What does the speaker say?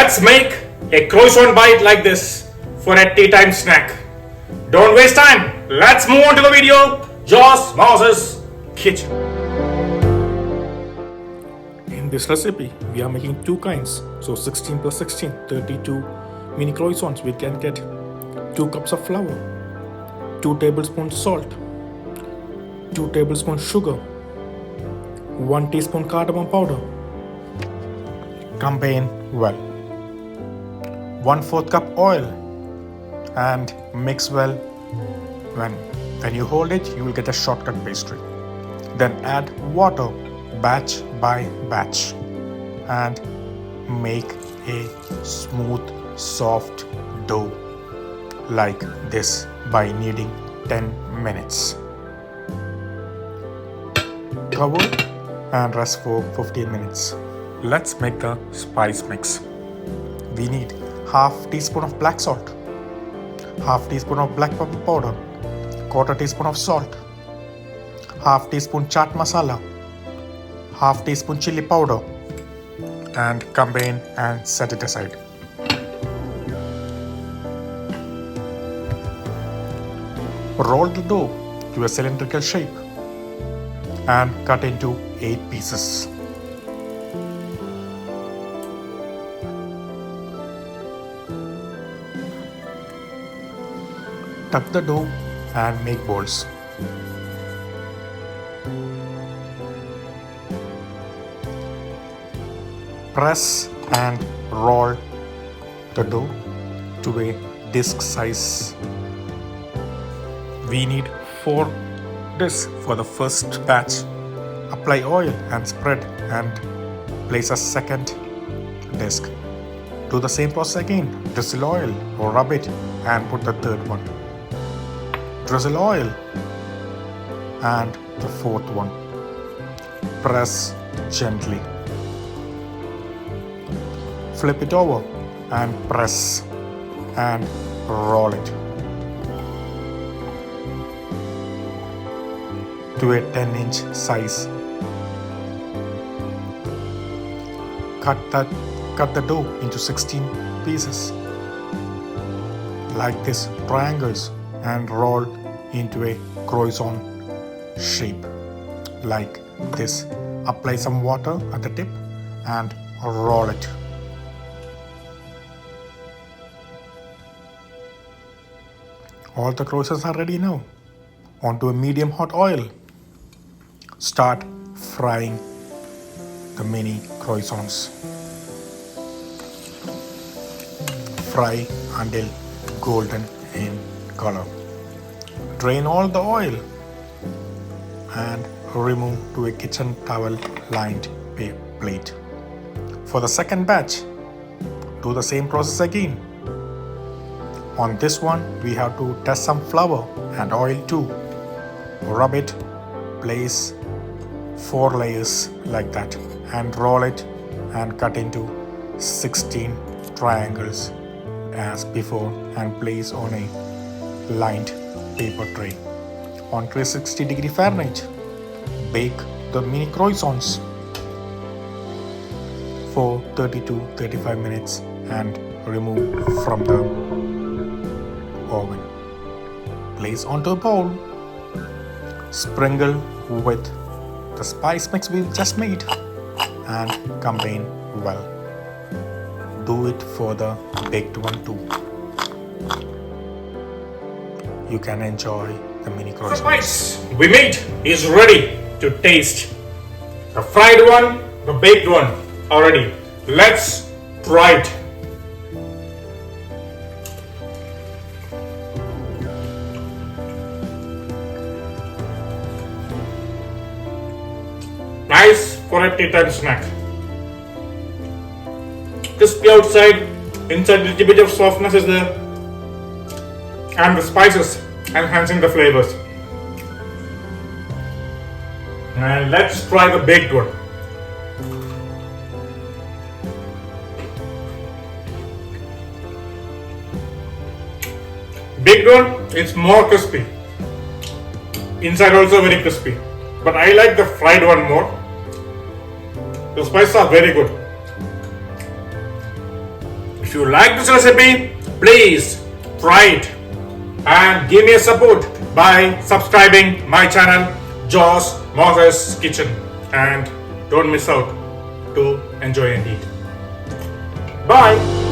Let's make a croissant bite like this for a tea time snack. Don't waste time. Let's move on to the video. Josh Moses Kitchen. In this recipe, we are making two kinds. So 16 plus 16, 32 mini croissants. We can get 2 cups of flour, 2 tablespoons salt, 2 tablespoons sugar, 1 teaspoon cardamom powder. Combine well. 1/4 cup oil and mix well. When you hold it, you will get a shortcut pastry. Then add water batch by batch and make a smooth, soft dough like this by kneading 10 minutes. Cover and rest for 15 minutes. Let's make the spice mix. We need half teaspoon of black salt, half teaspoon of black pepper powder, quarter teaspoon of salt, half teaspoon chaat masala, half teaspoon chili powder, and combine and set it aside. Roll the dough to a cylindrical shape and cut into 8 pieces. Tuck the dough and make balls. Press and roll the dough to a disc size. We need 4 discs for the first batch. Apply oil and spread and place a second disc. Do the same process again. Drizzle oil or rub it and put the third one. Drizzle oil and the fourth one. Press gently. Flip it over and press and roll it to a 10-inch size. Cut the dough into 16 pieces like this, triangles, and roll into a croissant shape like this. Apply some water at the tip and roll it. All the croissants are ready now. Onto a medium hot oil. Start frying the mini croissants. Fry until golden in color. Drain all the oil and remove to a kitchen towel lined plate. For the second batch, do the same process again. On this one, we have to test some flour and oil too. Rub it, place 4 layers like that and roll it and cut into 16 triangles as before and place on a lined paper tray. On 360° Fahrenheit, bake the mini croissants for 30 to 35 minutes and remove from the oven. Place onto a bowl. Sprinkle with the spice mix we just made and combine well. Do it for the baked one too. You can enjoy the mini croissants. The spice we made is ready to taste. The fried one, the baked one are ready. Let's try it. Nice for a tea time snack. Crispy outside, inside a little bit of softness is there, and the spices enhancing the flavors. And let's try the baked one. Baked one, it's more crispy. Inside also very crispy. But I like the fried one more. The spices are very good. If you like this recipe, please try it and give me a support by subscribing my channel Josh Moses Kitchen, and don't miss out to enjoy and eat. Bye.